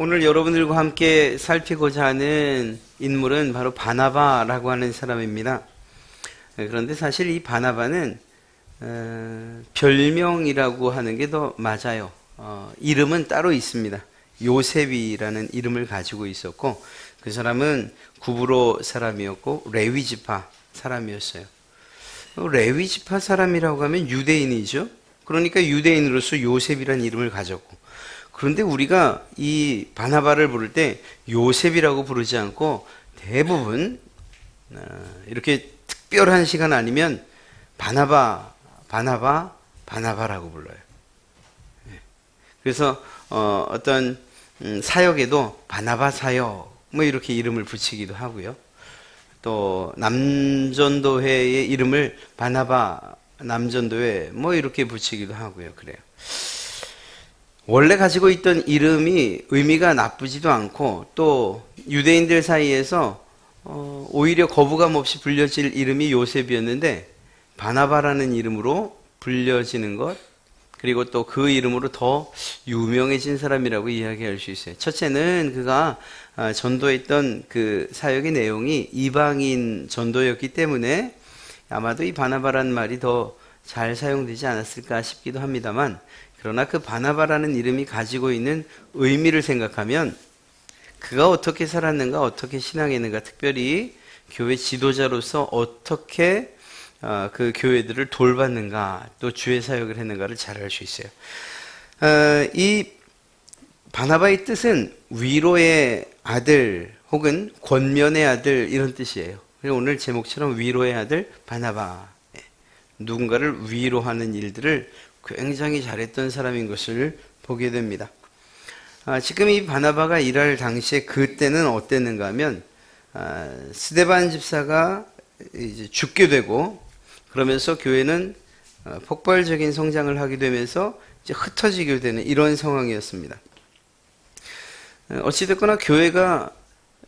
오늘 여러분들과 함께 살피고자 하는 인물은 바로 바나바라고 하는 사람입니다. 그런데 사실 이 바나바는 별명이라고 하는 게 더 맞아요. 이름은 따로 있습니다. 요셉이라는 이름을 가지고 있었고, 그 사람은 구브로 사람이었고 레위 지파 사람이었어요. 레위 지파 사람이라고 하면 유대인이죠. 그러니까 유대인으로서 요셉이라는 이름을 가졌고, 그런데 우리가 이 바나바를 부를 때 요셉이라고 부르지 않고 대부분 이렇게 특별한 시간 아니면 바나바라고 불러요. 그래서 어떤 사역에도 바나바 사역 뭐 이렇게 이름을 붙이기도 하고요. 또 남전도회의 이름을 바나바 남전도회 뭐 이렇게 붙이기도 하고요. 그래요. 원래 가지고 있던 이름이 의미가 나쁘지도 않고, 또 유대인들 사이에서 오히려 거부감 없이 불려질 이름이 요셉이었는데 바나바라는 이름으로 불려지는 것, 그리고 또 그 이름으로 더 유명해진 사람이라고 이야기할 수 있어요. 첫째는 그가 전도했던 그 사역의 내용이 이방인 전도였기 때문에 아마도 이 바나바라는 말이 더 잘 사용되지 않았을까 싶기도 합니다만, 그러나 그 바나바라는 이름이 가지고 있는 의미를 생각하면 그가 어떻게 살았는가, 어떻게 신앙했는가, 특별히 교회 지도자로서 어떻게 그 교회들을 돌봤는가, 또 주의 사역을 했는가를 잘 알 수 있어요. 이 바나바의 뜻은 위로의 아들 혹은 권면의 아들 이런 뜻이에요. 오늘 제목처럼 위로의 아들 바나바, 누군가를 위로하는 일들을 굉장히 잘했던 사람인 것을 보게 됩니다. 지금 이 바나바가 일할 당시에 그때는 어땠는가 하면, 스데반 집사가 이제 죽게 되고, 그러면서 교회는 폭발적인 성장을 하게 되면서 이제 흩어지게 되는 이런 상황이었습니다. 어찌됐거나 교회가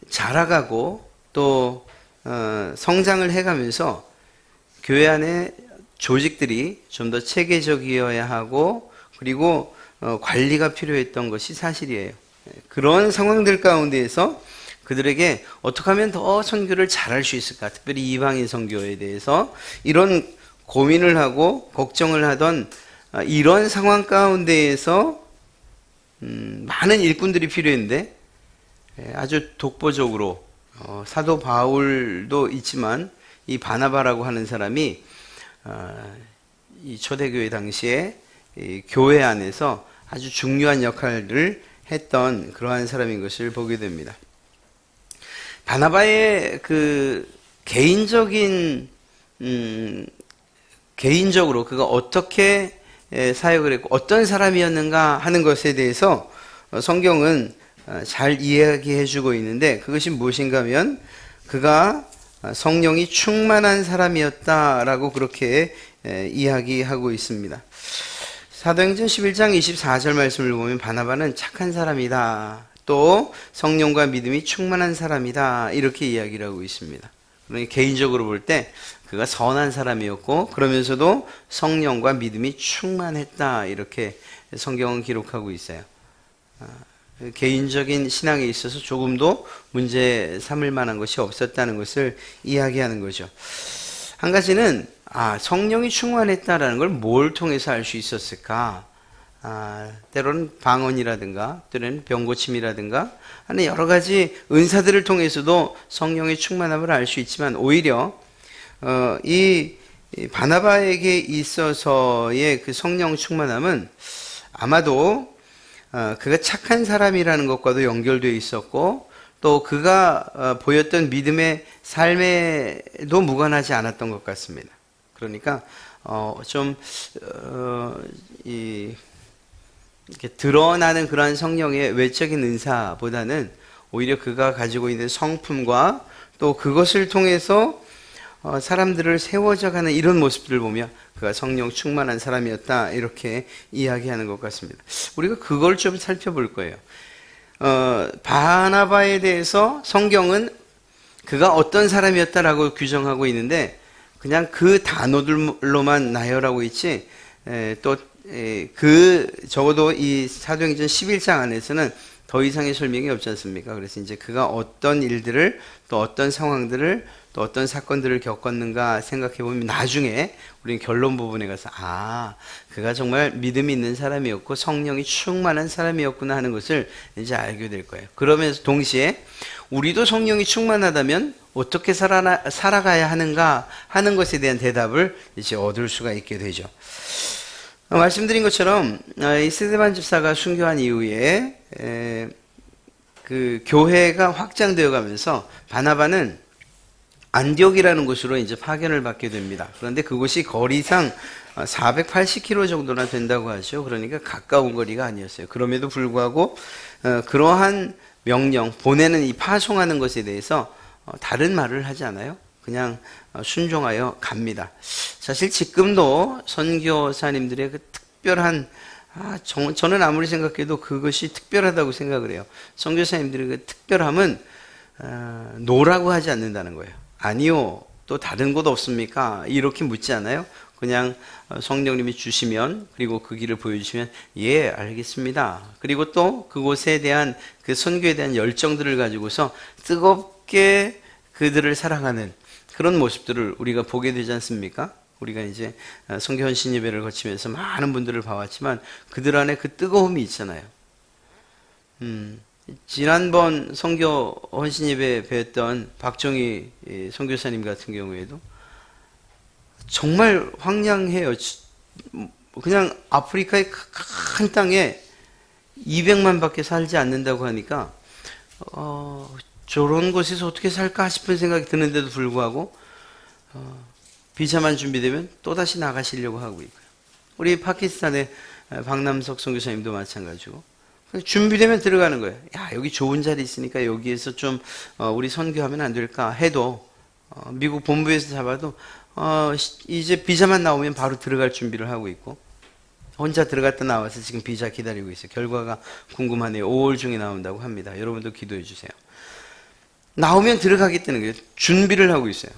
자라가고 또 성장을 해가면서 교회 안에 조직들이 좀 더 체계적이어야 하고, 그리고 관리가 필요했던 것이 사실이에요. 그런 상황들 가운데에서 그들에게 어떻게 하면 더 선교를 잘할 수 있을까, 특별히 이방인 선교에 대해서 이런 고민을 하고 걱정을 하던 이런 상황 가운데에서 많은 일꾼들이 필요했는데, 아주 독보적으로 사도 바울도 있지만 이 바나바라고 하는 사람이 이 초대교회 당시에 이 교회 안에서 아주 중요한 역할을 했던 그러한 사람인 것을 보게 됩니다. 바나바의 그 개인적으로 그가 어떻게 사역을 했고 어떤 사람이었는가 하는 것에 대해서 성경은 잘 이야기해 주고 있는데, 그것이 무엇인가 하면 그가 성령이 충만한 사람이었다라고 그렇게 이야기하고 있습니다. 사도행전 11장 24절 말씀을 보면 바나바는 착한 사람이다, 또 성령과 믿음이 충만한 사람이다, 이렇게 이야기를 하고 있습니다. 그러니까 개인적으로 볼 때 그가 선한 사람이었고 그러면서도 성령과 믿음이 충만했다, 이렇게 성경은 기록하고 있어요. 개인적인 신앙에 있어서 조금도 문제 삼을 만한 것이 없었다는 것을 이야기하는 거죠. 한 가지는 성령이 충만했다라는 걸 뭘 통해서 알 수 있었을까? 때로는 방언이라든가 때로는 병고침이라든가 하는 여러 가지 은사들을 통해서도 성령의 충만함을 알 수 있지만, 오히려 이 바나바에게 있어서의 그 성령 충만함은 아마도 그가 착한 사람이라는 것과도 연결되어 있었고, 또 그가 보였던 믿음의 삶에도 무관하지 않았던 것 같습니다. 그러니까 이렇게 드러나는 그러한 성령의 외적인 은사보다는 오히려 그가 가지고 있는 성품과 또 그것을 통해서 사람들을 세워져 가는 이런 모습들을 보며 그가 성령 충만한 사람이었다, 이렇게 이야기하는 것 같습니다. 우리가 그걸 좀 살펴볼 거예요. 바나바에 대해서 성경은 그가 어떤 사람이었다라고 규정하고 있는데 그냥 그 단어들로만 나열하고 있지, 또 적어도 이 사도행전 11장 안에서는 더 이상의 설명이 없지 않습니까? 그래서 이제 그가 어떤 일들을 또 어떤 상황들을 또 어떤 사건들을 겪었는가 생각해 보면 나중에 우리는 결론 부분에 가서 그가 정말 믿음이 있는 사람이었고 성령이 충만한 사람이었구나 하는 것을 이제 알게 될 거예요. 그러면서 동시에 우리도 성령이 충만하다면 어떻게 살아가야 하는가 하는 것에 대한 대답을 이제 얻을 수가 있게 되죠. 말씀드린 것처럼 이 스데반 집사가 순교한 이후에 그 교회가 확장되어 가면서 바나바는 안디옥이라는 곳으로 이제 파견을 받게 됩니다. 그런데 그곳이 거리상 480km 정도나 된다고 하죠. 그러니까 가까운 거리가 아니었어요. 그럼에도 불구하고 그러한 명령, 보내는 이 파송하는 것에 대해서 다른 말을 하지 않아요. 그냥 순종하여 갑니다. 사실 지금도 선교사님들의 그 특별한 저는 아무리 생각해도 그것이 특별하다고 생각을 해요. 선교사님들의 그 특별함은 노라고 하지 않는다는 거예요. 아니요, 또 다른 곳 없습니까? 이렇게 묻지 않아요. 그냥 성령님이 주시면, 그리고 그 길을 보여주시면 예, 알겠습니다. 그리고 또 그곳에 대한 그 선교에 대한 열정들을 가지고서 뜨겁게 그들을 사랑하는 그런 모습들을 우리가 보게 되지 않습니까? 우리가 이제 선교 헌신 예배를 거치면서 많은 분들을 봐왔지만 그들 안에 그 뜨거움이 있잖아요. 지난번 선교 헌신 예배 뵀던 박정희 선교사님 같은 경우에도 정말 황량해요. 그냥 아프리카의 큰 땅에 200만 밖에 살지 않는다고 하니까 저런 곳에서 어떻게 살까 싶은 생각이 드는데도 불구하고 비자만 준비되면 또다시 나가시려고 하고 있고요. 우리 파키스탄의 박남석 선교사님도 마찬가지고 준비되면 들어가는 거예요. 야, 여기 좋은 자리 있으니까 여기에서 좀 우리 선교하면 안 될까 해도 미국 본부에서 잡아도 이제 비자만 나오면 바로 들어갈 준비를 하고 있고 혼자 들어갔다 나와서 지금 비자 기다리고 있어요. 결과가 궁금하네요. 5월 중에 나온다고 합니다. 여러분도 기도해 주세요. 나오면 들어가겠다는 거예요. 준비를 하고 있어요.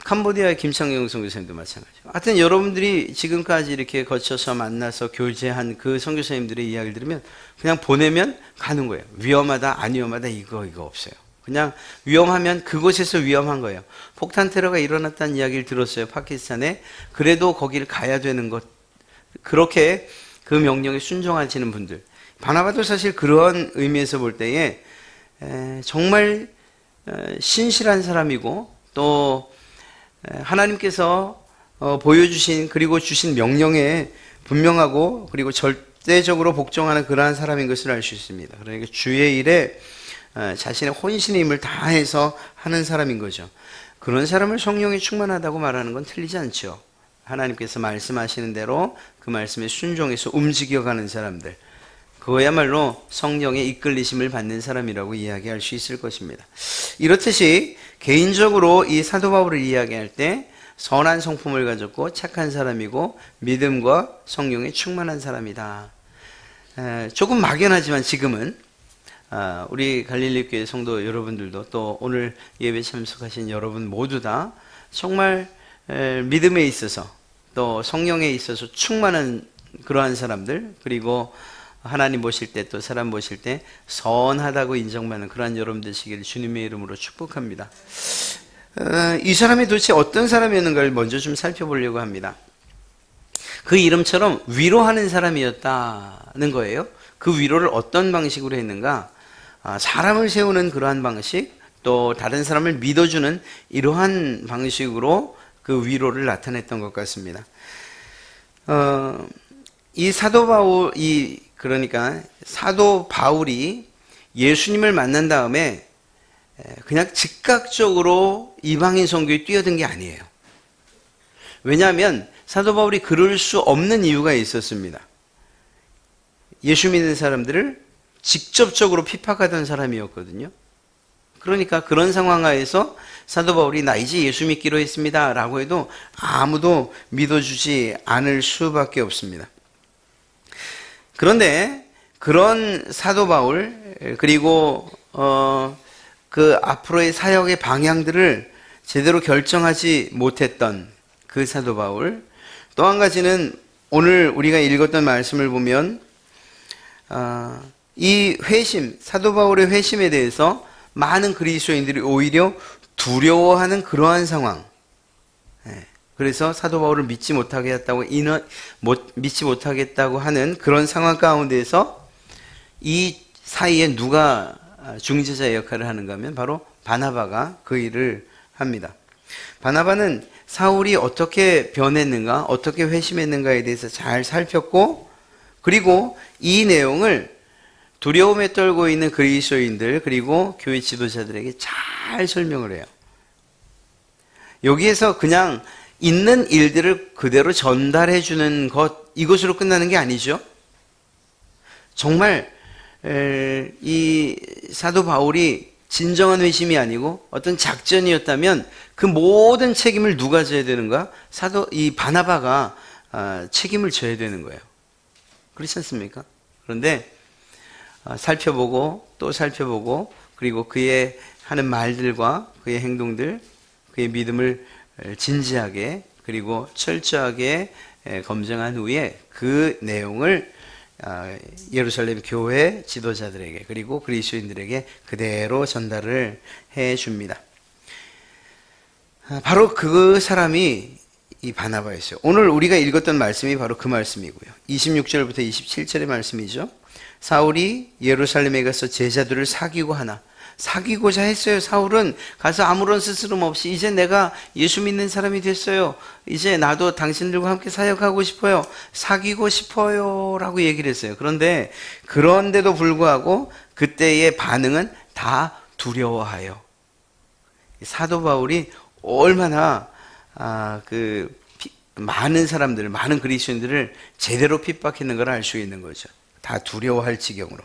캄보디아의 김창영 선교사님도 마찬가지고. 하여튼 여러분들이 지금까지 이렇게 거쳐서 만나서 교제한 그 선교사님들의 이야기를 들으면 그냥 보내면 가는 거예요. 위험하다, 안 위험하다, 이거 없어요. 그냥 위험하면 그곳에서 위험한 거예요. 폭탄 테러가 일어났다는 이야기를 들었어요. 파키스탄에. 그래도 거기를 가야 되는 것. 그렇게 그 명령에 순종하시는 분들. 바나바도 사실 그런 의미에서 볼 때에 정말 신실한 사람이고 또 하나님께서 보여주신 그리고 주신 명령에 분명하고 그리고 절대적으로 복종하는 그러한 사람인 것을 알 수 있습니다. 그러니까 주의 일에 자신의 혼신의 힘을 다해서 하는 사람인 거죠. 그런 사람을 성령이 충만하다고 말하는 건 틀리지 않죠. 하나님께서 말씀하시는 대로 그 말씀에 순종해서 움직여가는 사람들, 그거야말로 성령의 이끌리심을 받는 사람이라고 이야기할 수 있을 것입니다. 이렇듯이 개인적으로 이 사도 바울을 이야기할 때 선한 성품을 가졌고 착한 사람이고 믿음과 성령에 충만한 사람이다. 조금 막연하지만 지금은 우리 갈릴리 교회 성도 여러분들도 또 오늘 예배 참석하신 여러분 모두 다 정말 믿음에 있어서 또 성령에 있어서 충만한 그러한 사람들, 그리고 하나님 보실 때 또 사람 보실 때 선하다고 인정받는 그러한 여러분 되시기를 주님의 이름으로 축복합니다. 이 사람이 도대체 어떤 사람이었는가를 먼저 좀 살펴보려고 합니다. 그 이름처럼 위로하는 사람이었다는 거예요. 그 위로를 어떤 방식으로 했는가? 사람을 세우는 그러한 방식, 또 다른 사람을 믿어주는 이러한 방식으로 그 위로를 나타냈던 것 같습니다. 이 사도 바울, 그러니까 사도 바울이 예수님을 만난 다음에 그냥 즉각적으로 이방인 선교에 뛰어든 게 아니에요. 왜냐하면 사도 바울이 그럴 수 없는 이유가 있었습니다. 예수 믿는 사람들을 직접적으로 핍박하던 사람이었거든요. 그러니까 그런 상황 하에서 사도 바울이 나 이제 예수 믿기로 했습니다 라고 해도 아무도 믿어주지 않을 수밖에 없습니다. 그런데 그런 사도 바울, 그리고 그 앞으로의 사역의 방향들을 제대로 결정하지 못했던 그 사도 바울, 또 한 가지는 오늘 우리가 읽었던 말씀을 보면 이 회심, 사도 바울의 회심에 대해서 많은 그리스도인들이 오히려 두려워하는 그러한 상황. 그래서 사도 바울을 믿지 못하겠다고 하는 그런 상황 가운데에서 이 사이에 누가 중재자 역할을 하는가 하면 바로 바나바가 그 일을 합니다. 바나바는 사울이 어떻게 변했는가, 어떻게 회심했는가에 대해서 잘 살폈고, 그리고 이 내용을 두려움에 떨고 있는 그리스도인들 그리고 교회 지도자들에게 잘 설명을 해요. 여기에서 그냥 있는 일들을 그대로 전달해 주는 것, 이것으로 끝나는 게 아니죠. 정말 이 사도 바울이 진정한 회심이 아니고 어떤 작전이었다면 그 모든 책임을 누가 져야 되는가? 이 바나바가 책임을 져야 되는 거예요. 그렇지 않습니까? 그런데 살펴보고 또 살펴보고, 그리고 그의 하는 말들과 그의 행동들, 그의 믿음을 진지하게 그리고 철저하게 검증한 후에 그 내용을 예루살렘 교회 지도자들에게 그리고 그리스도인들에게 그대로 전달을 해 줍니다. 바로 그 사람이 이 바나바였어요. 오늘 우리가 읽었던 말씀이 바로 그 말씀이고요. 26절부터 27절의 말씀이죠. 사울이 예루살렘에 가서 제자들을 사귀고자 했어요. 사울은 가서 아무런 스스럼 없이 이제 내가 예수 믿는 사람이 됐어요. 이제 나도 당신들과 함께 사역하고 싶어요. 사귀고 싶어요. 라고 얘기를 했어요. 그런데도 불구하고 그때의 반응은 다 두려워하여. 사도 바울이 얼마나 많은 사람들을, 많은 그리스도인들을 제대로 핍박했는 걸 알 수 있는 거죠. 다 두려워할 지경으로.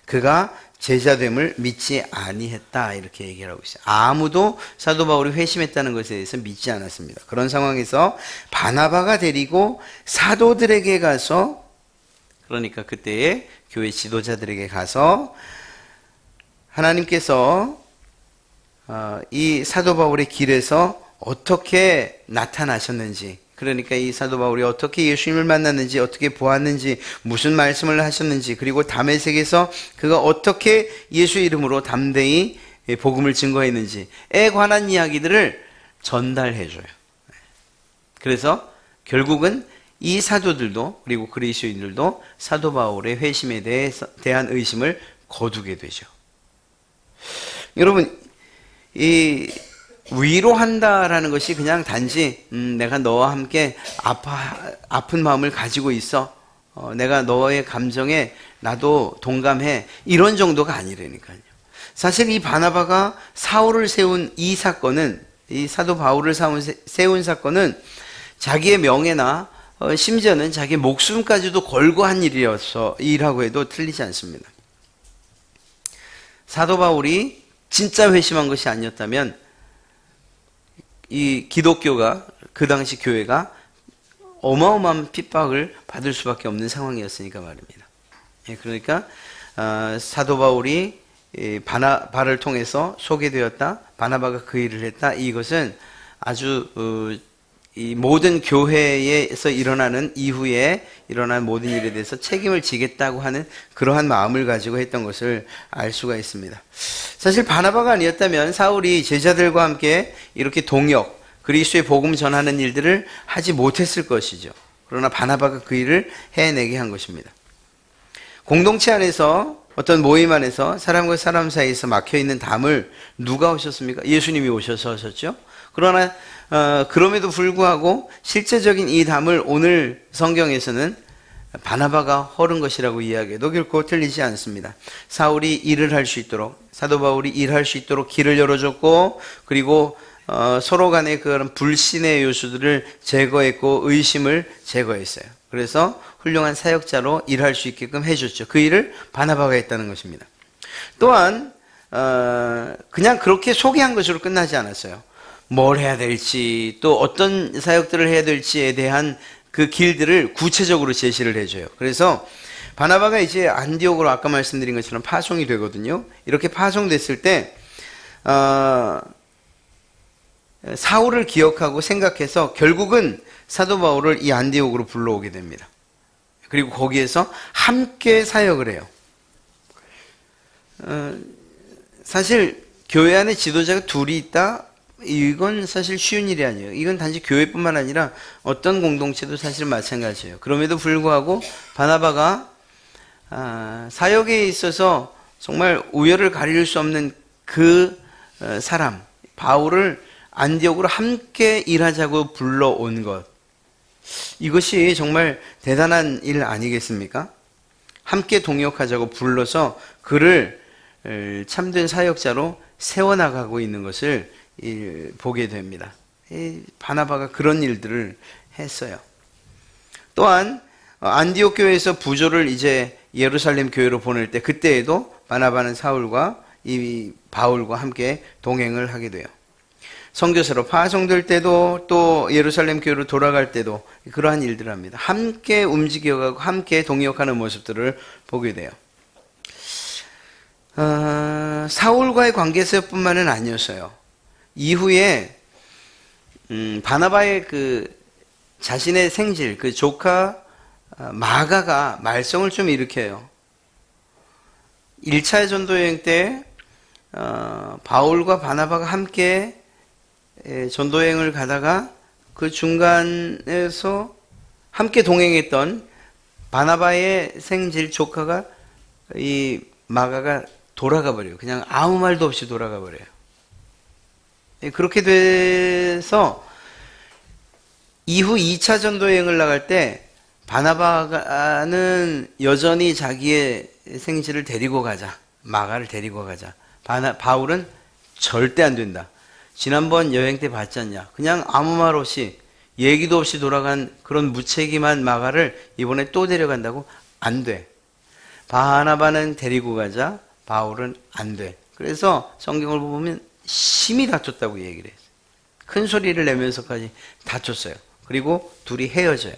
그가 제자됨을 믿지 아니했다, 이렇게 얘기를 하고 있어요. 아무도 사도 바울이 회심했다는 것에 대해서 믿지 않았습니다. 그런 상황에서 바나바가 데리고 사도들에게 가서, 그러니까 그때의 교회 지도자들에게 가서 하나님께서 이 사도 바울의 길에서 어떻게 나타나셨는지, 그러니까 이 사도 바울이 어떻게 예수님을 만났는지, 어떻게 보았는지, 무슨 말씀을 하셨는지, 그리고 다메섹에서 그가 어떻게 예수 이름으로 담대히 복음을 증거했는지에 관한 이야기들을 전달해 줘요. 그래서 결국은 이 사도들도 그리고 그리스도인들도 사도 바울의 회심에 대한 의심을 거두게 되죠. 여러분, 이 위로한다라는 것이 그냥 단지 내가 너와 함께 아픈 마음을 가지고 있어, 내가 너의 감정에 나도 동감해, 이런 정도가 아니라니까요. 사실 이 바나바가 사울을 세운 이 사건은, 이 사도 바울을 세운 사건은 자기의 명예나 심지어는 자기의 목숨까지도 걸고 한 일이라고 해도 틀리지 않습니다. 사도 바울이 진짜 회심한 것이 아니었다면 이 기독교가, 그 당시 교회가 어마어마한 핍박을 받을 수밖에 없는 상황이었으니까 말입니다. 그러니까 사도 바울이 바나바를 통해서 소개되었다, 바나바가 그 일을 했다, 이것은 아주 이 모든 교회에서 일어나는 이후에 일어난 모든 일에 대해서 책임을 지겠다고 하는 그러한 마음을 가지고 했던 것을 알 수가 있습니다. 사실 바나바가 아니었다면 사울이 제자들과 함께 이렇게 동역, 그리스도의 복음 전하는 일들을 하지 못했을 것이죠. 그러나 바나바가 그 일을 해내게 한 것입니다. 공동체 안에서, 어떤 모임 안에서 사람과 사람 사이에서 막혀있는 담을 누가 오셨습니까? 예수님이 오셔서 하셨죠. 그러나 그럼에도 불구하고 실제적인 이 담을 오늘 성경에서는 바나바가 헐은 것이라고 이야기해도 결코 틀리지 않습니다. 사울이 일을 할 수 있도록, 사도 바울이 일할 수 있도록 길을 열어줬고, 그리고 서로 간의 그런 불신의 요소들을 제거했고 의심을 제거했어요. 그래서 훌륭한 사역자로 일할 수 있게끔 해줬죠. 그 일을 바나바가 했다는 것입니다. 또한 그냥 그렇게 소개한 것으로 끝나지 않았어요. 뭘 해야 될지, 또 어떤 사역들을 해야 될지에 대한 그 길들을 구체적으로 제시를 해줘요. 그래서 바나바가 이제 안디옥으로 아까 말씀드린 것처럼 파송이 되거든요. 이렇게 파송됐을 때 사울을 기억하고 생각해서 결국은 사도 바울을 이 안디옥으로 불러오게 됩니다. 그리고 거기에서 함께 사역을 해요. 사실 교회 안에 지도자가 둘이 있다? 이건 사실 쉬운 일이 아니에요. 이건 단지 교회뿐만 아니라 어떤 공동체도 사실 마찬가지예요. 그럼에도 불구하고 바나바가 사역에 있어서 정말 우열을 가릴 수 없는 그 사람, 바울을 안디옥으로 함께 일하자고 불러온 것, 이것이 정말 대단한 일 아니겠습니까? 함께 동역하자고 불러서 그를 참된 사역자로 세워나가고 있는 것을 보게 됩니다. 바나바가 그런 일들을 했어요. 또한 안디옥 교회에서 부조를 이제 예루살렘 교회로 보낼 때, 그때에도 바나바는 사울과 이 바울과 함께 동행을 하게 돼요. 선교사로 파송될 때도, 또 예루살렘 교회로 돌아갈 때도 그러한 일들을 합니다. 함께 움직여가고 함께 동역하는 모습들을 보게 돼요. 사울과의 관계에서뿐만은 아니었어요. 이후에 바나바의 그 자신의 생질, 그 조카 마가가 말썽을 좀 일으켜요. 1차 전도여행 때 바울과 바나바가 함께 전도여행을 가다가 그 중간에서 함께 동행했던 바나바의 생질 조카가, 이 마가가 돌아가 버려요. 그냥 아무 말도 없이 돌아가 버려요. 그렇게 돼서 이후 2차 전도여행을 나갈 때 바나바는 여전히 자기의 생질을 데리고 가자, 마가를 데리고 가자. 바울은 절대 안 된다. 지난번 여행 때 봤지 않냐. 그냥 아무 말 없이, 얘기도 없이 돌아간 그런 무책임한 마가를 이번에 또 데려간다고? 안 돼. 바나바는 데리고 가자, 바울은 안 돼. 그래서 성경을 보면 심히 다퉜다고 얘기를 했어요. 큰 소리를 내면서까지 다퉜어요. 그리고 둘이 헤어져요.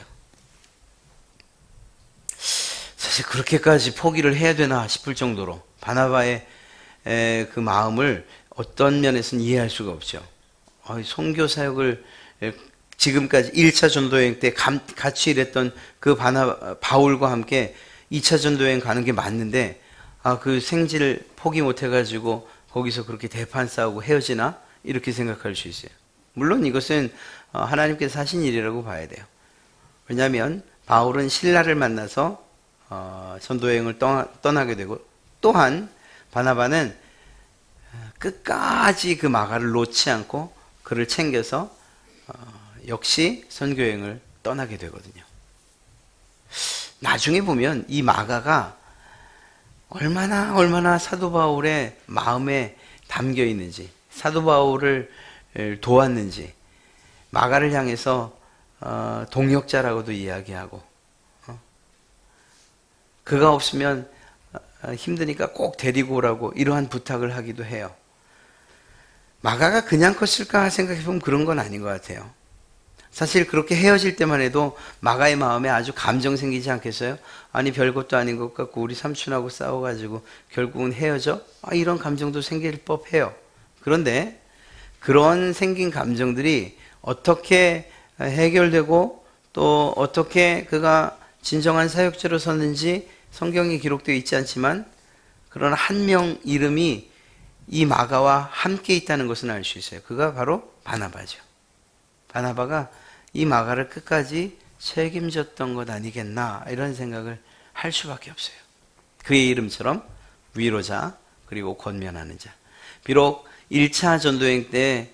사실 그렇게까지 포기를 해야 되나 싶을 정도로 바나바의 그 마음을 어떤 면에서는 이해할 수가 없죠. 선교 사역을 지금까지 1차 전도여행 때 같이 일했던 그 바울과 함께 2차 전도여행 가는 게 맞는데, 그 생지를 포기 못해가지고 거기서 그렇게 대판 싸우고 헤어지나? 이렇게 생각할 수 있어요. 물론 이것은 하나님께서 하신 일이라고 봐야 돼요. 왜냐하면 바울은 신라를 만나서 전도여행을 떠나게 되고, 또한 바나바는 끝까지 그 마가를 놓지 않고 그를 챙겨서 역시 선교여행을 떠나게 되거든요. 나중에 보면 이 마가가 얼마나 사도 바울의 마음에 담겨 있는지, 사도 바울을 도왔는지, 마가를 향해서 동역자라고도 이야기하고, 그가 없으면 힘드니까 꼭 데리고 오라고 이러한 부탁을 하기도 해요. 마가가 그냥 컸을까 생각해보면 그런 건 아닌 것 같아요. 사실 그렇게 헤어질 때만 해도 마가의 마음에 아주 감정 생기지 않겠어요? 아니 별것도 아닌 것 같고 우리 삼촌하고 싸워가지고 결국은 헤어져? 이런 감정도 생길 법해요. 그런데 그런 생긴 감정들이 어떻게 해결되고 또 어떻게 그가 진정한 사역자로 섰는지 성경에 기록되어 있지 않지만, 그런 한 명 이름이 이 마가와 함께 있다는 것은 알 수 있어요. 그가 바로 바나바죠. 바나바가 이 마가를 끝까지 책임졌던 것 아니겠나, 이런 생각을 할 수밖에 없어요. 그의 이름처럼 위로자, 그리고 권면하는 자. 비록 1차 전도여행 때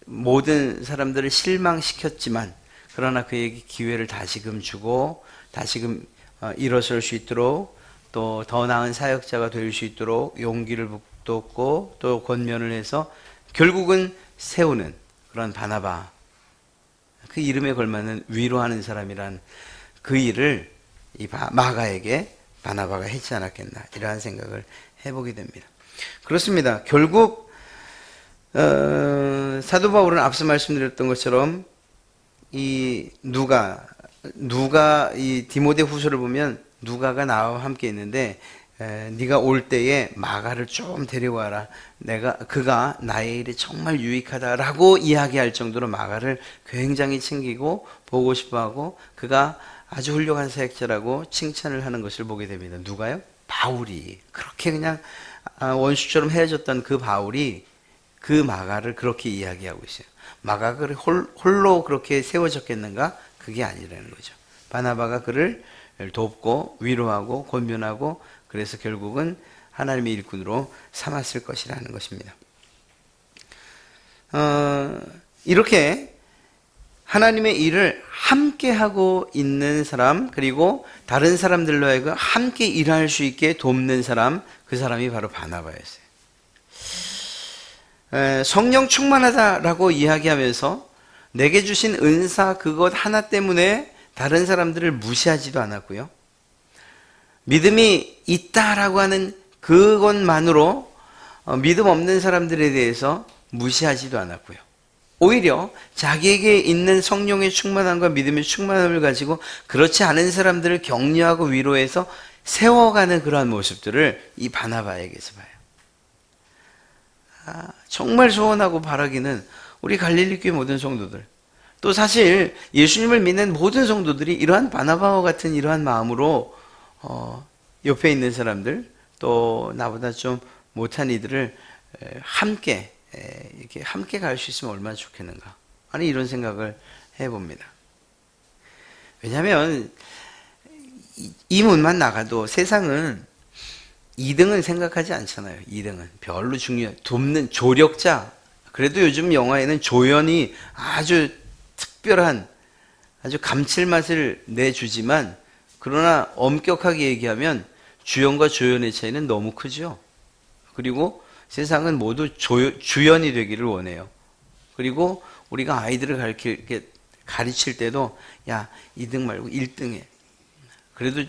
모든 사람들을 실망시켰지만, 그러나 그에게 기회를 다시금 주고 다시금 일어설 수 있도록, 또 더 나은 사역자가 될 수 있도록 용기를 북돋고 또 권면을 해서 결국은 세우는 그런 바나바, 그 이름에 걸맞는 위로하는 사람이란 그 일을 이 마가에게 바나바가 했지 않았겠나, 이러한 생각을 해보게 됩니다. 그렇습니다. 결국 사도 바울은 앞서 말씀드렸던 것처럼 이 누가 이 디모데 후서를 보면 누가가 나와 함께 있는데 네가 올 때에 마가를 좀 데려와라. 그가 나의 일에 정말 유익하다라고 이야기할 정도로 마가를 굉장히 챙기고 보고 싶어하고 그가 아주 훌륭한 사역자라고 칭찬을 하는 것을 보게 됩니다. 누가요? 바울이. 그렇게 그냥 원수처럼 헤어졌던 그 바울이 그 마가를 그렇게 이야기하고 있어요. 마가가 홀로 그렇게 세워졌겠는가? 그게 아니라는 거죠. 바나바가 그를 돕고 위로하고 권면하고 그래서 결국은 하나님의 일꾼으로 삼았을 것이라는 것입니다. 이렇게 하나님의 일을 함께 하고 있는 사람, 그리고 다른 사람들로 하여금 함께 일할 수 있게 돕는 사람, 그 사람이 바로 바나바였어요. 성령 충만하다라고 이야기하면서 내게 주신 은사 그것 하나 때문에 다른 사람들을 무시하지도 않았고요. 믿음이 있다라고 하는 그것만으로 믿음 없는 사람들에 대해서 무시하지도 않았고요. 오히려 자기에게 있는 성령의 충만함과 믿음의 충만함을 가지고 그렇지 않은 사람들을 격려하고 위로해서 세워가는 그러한 모습들을 이 바나바에게서 봐요. 정말 소원하고 바라기는 우리 갈릴리 교회 모든 성도들, 또 사실 예수님을 믿는 모든 성도들이 이러한 바나바와 같은 이러한 마음으로 옆에 있는 사람들, 또 나보다 좀 못한 이들을 함께 이렇게 함께 갈 수 있으면 얼마나 좋겠는가. 아니 이런 생각을 해봅니다. 왜냐하면 이 문만 나가도 세상은 2등은 생각하지 않잖아요. 2등은 별로 돕는 조력자. 그래도 요즘 영화에는 조연이 아주 특별한 아주 감칠맛을 내주지만, 그러나 엄격하게 얘기하면 주연과 조연의 차이는 너무 크죠. 그리고 세상은 모두 주연이 되기를 원해요. 그리고 우리가 아이들을 가르칠 때도 야 2등 말고 1등해. 그래도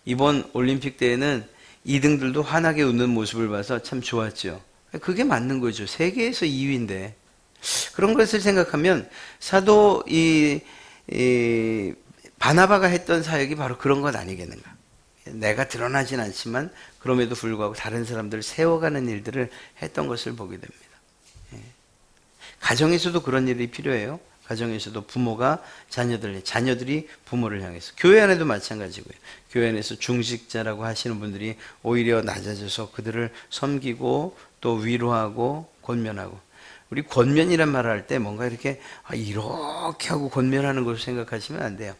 이번 올림픽 때에는 2등들도 환하게 웃는 모습을 봐서 참 좋았죠. 그게 맞는 거죠. 세계에서 2위인데. 그런 것을 생각하면 사도 바나바가 했던 사역이 바로 그런 것 아니겠는가. 내가 드러나진 않지만 그럼에도 불구하고 다른 사람들을 세워가는 일들을 했던 것을 보게 됩니다. 가정에서도 그런 일이 필요해요. 가정에서도 부모가 자녀들이 부모를 향해서, 교회 안에도 마찬가지고요. 교회 안에서 중직자라고 하시는 분들이 오히려 낮아져서 그들을 섬기고 또 위로하고 권면하고, 우리 권면이란 말을 할 때 뭔가 이렇게 하고 권면하는 것을 생각하시면 안 돼요.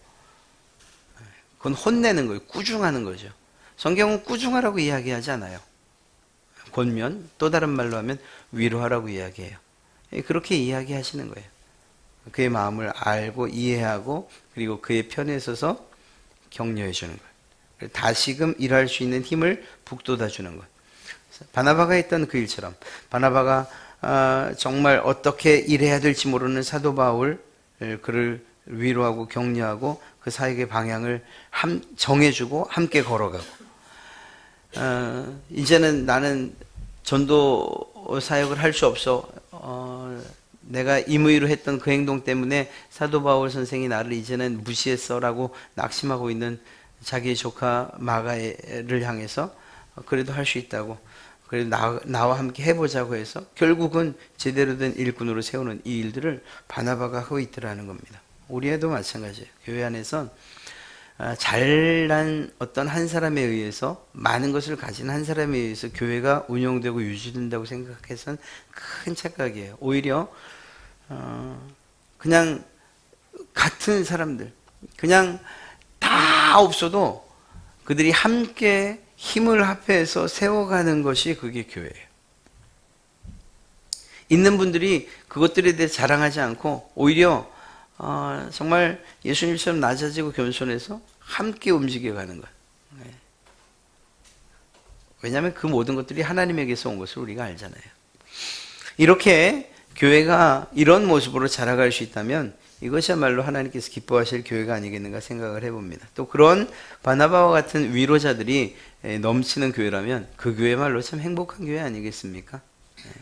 그건 혼내는 거예요. 꾸중하는 거죠. 성경은 꾸중하라고 이야기하지 않아요. 권면, 또 다른 말로 하면 위로하라고 이야기해요. 그렇게 이야기하시는 거예요. 그의 마음을 알고 이해하고 그리고 그의 편에 서서 격려해 주는 거예요. 다시금 일할 수 있는 힘을 북돋아 주는 거예요. 바나바가 했던 그 일처럼 바나바가 정말 어떻게 일해야 될지 모르는 사도 바울, 그를 위로하고 격려하고 그 사역의 방향을 정해주고 함께 걸어가고, 이제는 나는 전도 사역을 할 수 없어. 내가 임의로 했던 그 행동 때문에 사도 바울 선생이 나를 이제는 무시했어라고 낙심하고 있는 자기의 조카 마가를 향해서 그래도 할 수 있다고, 그래도 나와 함께 해보자고 해서 결국은 제대로 된 일꾼으로 세우는 이 일들을 바나바가 하고 있더라는 겁니다. 우리에도 마찬가지예요. 교회 안에서 잘난 어떤 한 사람에 의해서, 많은 것을 가진 한 사람에 의해서 교회가 운영되고 유지된다고 생각해서는 큰 착각이에요. 오히려 그냥 같은 사람들, 그냥 다 없어도 그들이 함께 힘을 합해서 세워가는 것이 그게 교회예요. 있는 분들이 그것들에 대해 자랑하지 않고 오히려 정말 예수님처럼 낮아지고 겸손해서 함께 움직여가는 것. 왜냐하면 그 모든 것들이 하나님에게서 온 것을 우리가 알잖아요. 이렇게 교회가 이런 모습으로 자라갈 수 있다면 이것이야말로 하나님께서 기뻐하실 교회가 아니겠는가 생각을 해봅니다. 또 그런 바나바와 같은 위로자들이 넘치는 교회라면 그 교회말로 참 행복한 교회 아니겠습니까?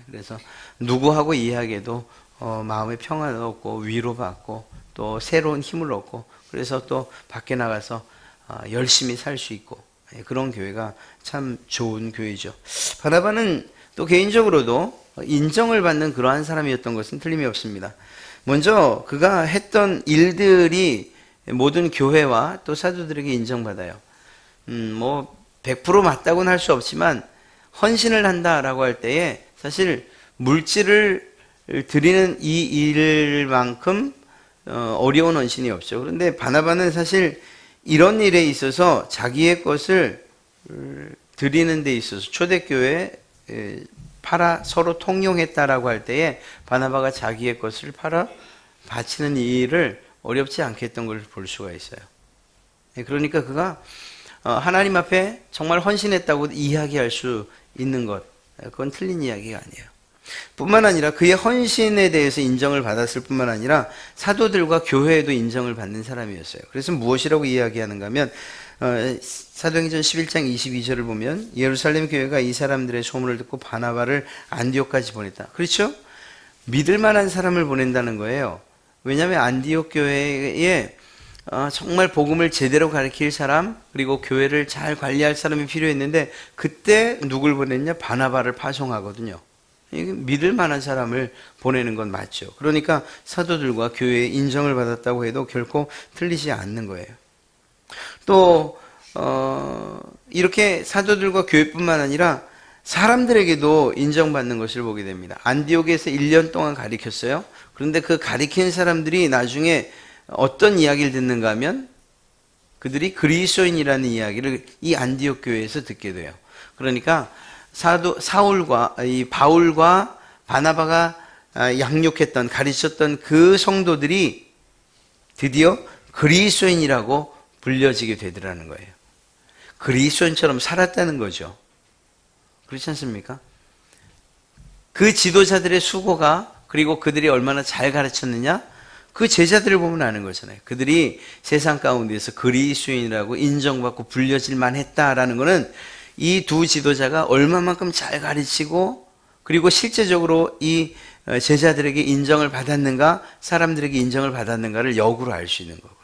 그래서 누구하고 이야기해도 마음의 평안을 얻고 위로받고 또 새로운 힘을 얻고, 그래서 또 밖에 나가서 열심히 살 수 있고, 그런 교회가 참 좋은 교회죠. 바나바는 또 개인적으로도 인정을 받는 그러한 사람이었던 것은 틀림이 없습니다. 먼저 그가 했던 일들이 모든 교회와 또 사도들에게 인정받아요. 100% 맞다고는 할 수 없지만 헌신을 한다라고 할 때에 사실 물질을 드리는 이 일만큼 어려운 헌신이 없죠. 그런데 바나바는 사실 이런 일에 있어서 자기의 것을 드리는 데 있어서 초대교회에 팔아 서로 통용했다라고 할 때에 바나바가 자기의 것을 팔아 바치는 이 일을 어렵지 않게 했던 걸 볼 수가 있어요. 그러니까 그가 하나님 앞에 정말 헌신했다고 이야기할 수 있는 것, 그건 틀린 이야기가 아니에요. 뿐만 아니라 그의 헌신에 대해서 인정을 받았을 뿐만 아니라 사도들과 교회에도 인정을 받는 사람이었어요. 그래서 무엇이라고 이야기하는가 하면 사도행전 11장 22절을 보면 예루살렘 교회가 이 사람들의 소문을 듣고 바나바를 안디옥까지 보냈다. 그렇죠? 믿을 만한 사람을 보낸다는 거예요. 왜냐하면 안디옥 교회에 정말 복음을 제대로 가르칠 사람, 그리고 교회를 잘 관리할 사람이 필요했는데 그때 누굴 보냈냐? 바나바를 파송하거든요. 믿을 만한 사람을 보내는 건 맞죠. 그러니까 사도들과 교회의 인정을 받았다고 해도 결코 틀리지 않는 거예요. 또 이렇게 사도들과 교회뿐만 아니라 사람들에게도 인정받는 것을 보게 됩니다. 안디옥에서 1년 동안 가르쳤어요. 그런데 그 가르친 사람들이 나중에 어떤 이야기를 듣는가 하면 그들이 그리스도인이라는 이야기를 이 안디옥 교회에서 듣게 돼요. 그러니까 이 바울과 바나바가 양육했던, 가르쳤던 그 성도들이 드디어 그리스도인이라고 불려지게 되더라는 거예요. 그리스도인처럼 살았다는 거죠. 그렇지 않습니까? 그 지도자들의 수고가, 그리고 그들이 얼마나 잘 가르쳤느냐, 그 제자들을 보면 아는 거잖아요. 그들이 세상 가운데서 그리스도인이라고 인정받고 불려질 만했다라는 것은 이 두 지도자가 얼마만큼 잘 가르치고, 그리고 실제적으로 이 제자들에게 인정을 받았는가, 사람들에게 인정을 받았는가를 역으로 알 수 있는 거거든요.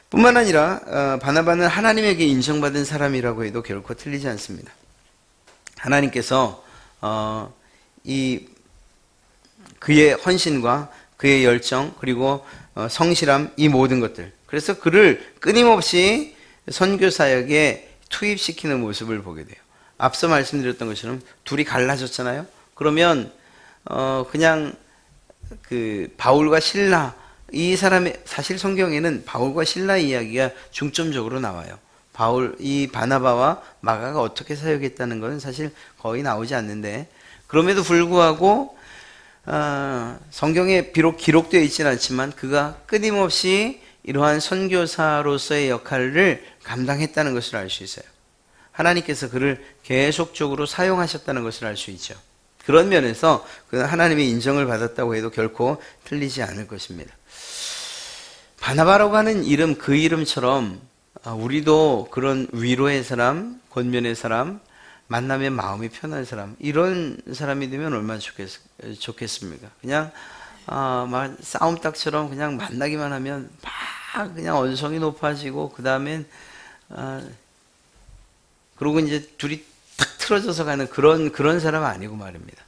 뿐만 아니라 바나바는 하나님에게 인정받은 사람이라고 해도 결코 틀리지 않습니다. 하나님께서 그의 헌신과 그의 열정, 그리고 성실함, 이 모든 것들, 그래서 그를 끊임없이 선교 사역에 투입시키는 모습을 보게 돼요. 앞서 말씀드렸던 것처럼 둘이 갈라졌잖아요. 그러면 그냥 그 바울과 실라, 이 사람의, 사실 성경에는 바울과 실라 이야기가 중점적으로 나와요. 이 바나바와 마가가 어떻게 사역했다는 것은 사실 거의 나오지 않는데, 그럼에도 불구하고 성경에 비록 기록되어 있지는 않지만 그가 끊임없이 이러한 선교사로서의 역할을 감당했다는 것을 알 수 있어요. 하나님께서 그를 계속적으로 사용하셨다는 것을 알 수 있죠. 그런 면에서 그는 하나님의 인정을 받았다고 해도 결코 틀리지 않을 것입니다. 바나바라고 하는 이름, 그 이름처럼 우리도 그런 위로의 사람, 권면의 사람, 만나면 마음이 편한 사람, 이런 사람이 되면 얼마나 좋겠습니까? 그냥 막 싸움닭처럼 그냥 만나기만 하면 막 그냥 언성이 높아지고, 그 다음엔 그러고 이제 둘이 탁 틀어져서 가는 그런 사람 아니고 말입니다.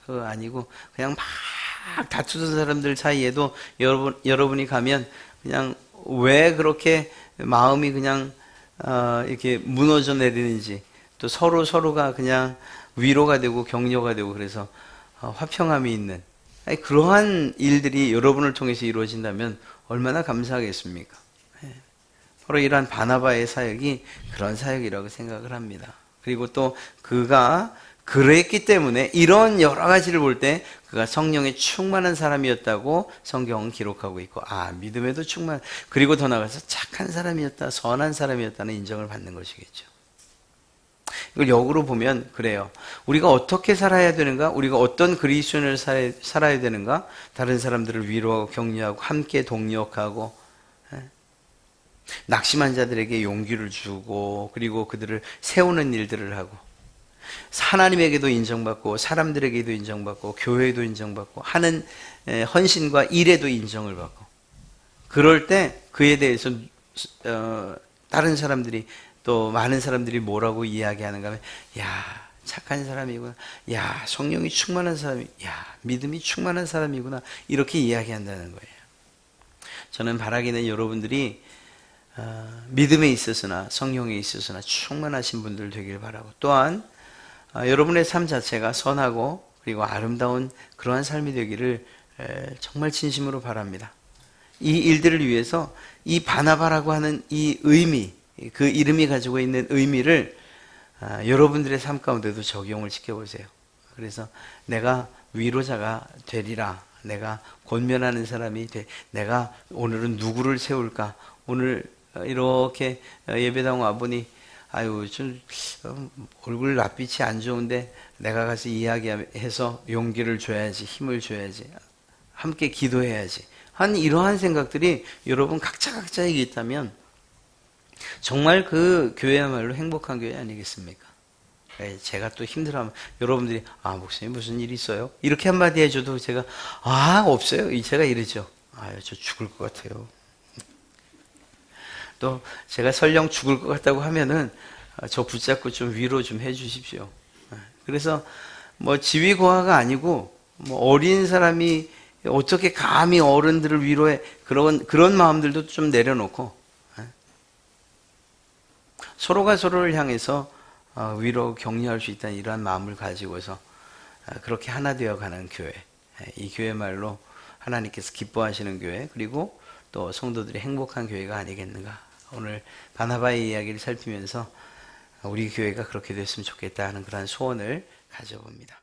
그거 아니고 그냥 막 다투던 사람들 사이에도 여러분이 가면 그냥 왜 그렇게 마음이 그냥 이렇게 무너져 내리는지, 또 서로가 그냥 위로가 되고 격려가 되고, 그래서 화평함이 있는 그러한 일들이 여러분을 통해서 이루어진다면 얼마나 감사하겠습니까? 바로 이러한 바나바의 사역이 그런 사역이라고 생각을 합니다. 그리고 또 그가 그랬기 때문에 이런 여러 가지를 볼 때 그가 성령에 충만한 사람이었다고 성경은 기록하고 있고, 믿음에도 그리고 더 나아가서 착한 사람이었다, 선한 사람이었다는 인정을 받는 것이겠죠. 이걸 역으로 보면 그래요. 우리가 어떻게 살아야 되는가, 우리가 어떤 그리스도인을 살아야 되는가, 다른 사람들을 위로하고 격려하고 함께 동력하고, 낙심한 자들에게 용기를 주고, 그리고 그들을 세우는 일들을 하고, 하나님에게도 인정받고 사람들에게도 인정받고 교회에도 인정받고 하는 헌신과 일에도 인정을 받고, 그럴 때 그에 대해서 다른 사람들이 또 많은 사람들이 뭐라고 이야기하는가 하면 야 착한 사람이구나, 야 성령이 충만한 사람이, 야 믿음이 충만한 사람이구나 이렇게 이야기한다는 거예요. 저는 바라기는 여러분들이 믿음에 있어서나 성령에 있어서나 충만하신 분들 되길 바라고, 또한 여러분의 삶 자체가 선하고 그리고 아름다운 그러한 삶이 되기를 정말 진심으로 바랍니다. 이 일들을 위해서 이 바나바라고 하는 이 의미, 그 이름이 가지고 있는 의미를 여러분들의 삶 가운데도 적용을 시켜보세요. 그래서 내가 위로자가 되리라, 내가 권면하는 사람이 돼, 내가 오늘은 누구를 세울까, 오늘 이렇게 예배당 와보니 아유 좀 얼굴 낯빛이 안 좋은데 내가 가서 이야기해서 용기를 줘야지, 힘을 줘야지, 함께 기도해야지 한 이러한 생각들이 여러분 각자에게 있다면 정말 그 교회야말로 행복한 교회 아니겠습니까? 제가 또 힘들어하면 여러분들이 아 목사님 무슨 일 있어요? 이렇게 한마디 해줘도 제가 아 없어요, 제가 이러죠. 아유 저 죽을 것 같아요. 또 제가 설령 죽을 것 같다고 하면은 저 붙잡고 좀 위로 좀 해주십시오. 그래서 뭐 지위고하가 아니고 뭐 어린 사람이 어떻게 감히 어른들을 위로해, 그런 마음들도 좀 내려놓고 서로가 서로를 향해서 위로 격려할 수 있다는 이러한 마음을 가지고서 그렇게 하나 되어가는 교회, 이 교회말로 하나님께서 기뻐하시는 교회, 그리고 또 성도들이 행복한 교회가 아니겠는가. 오늘 바나바의 이야기를 살피면서 우리 교회가 그렇게 됐으면 좋겠다 하는 그런 소원을 가져봅니다.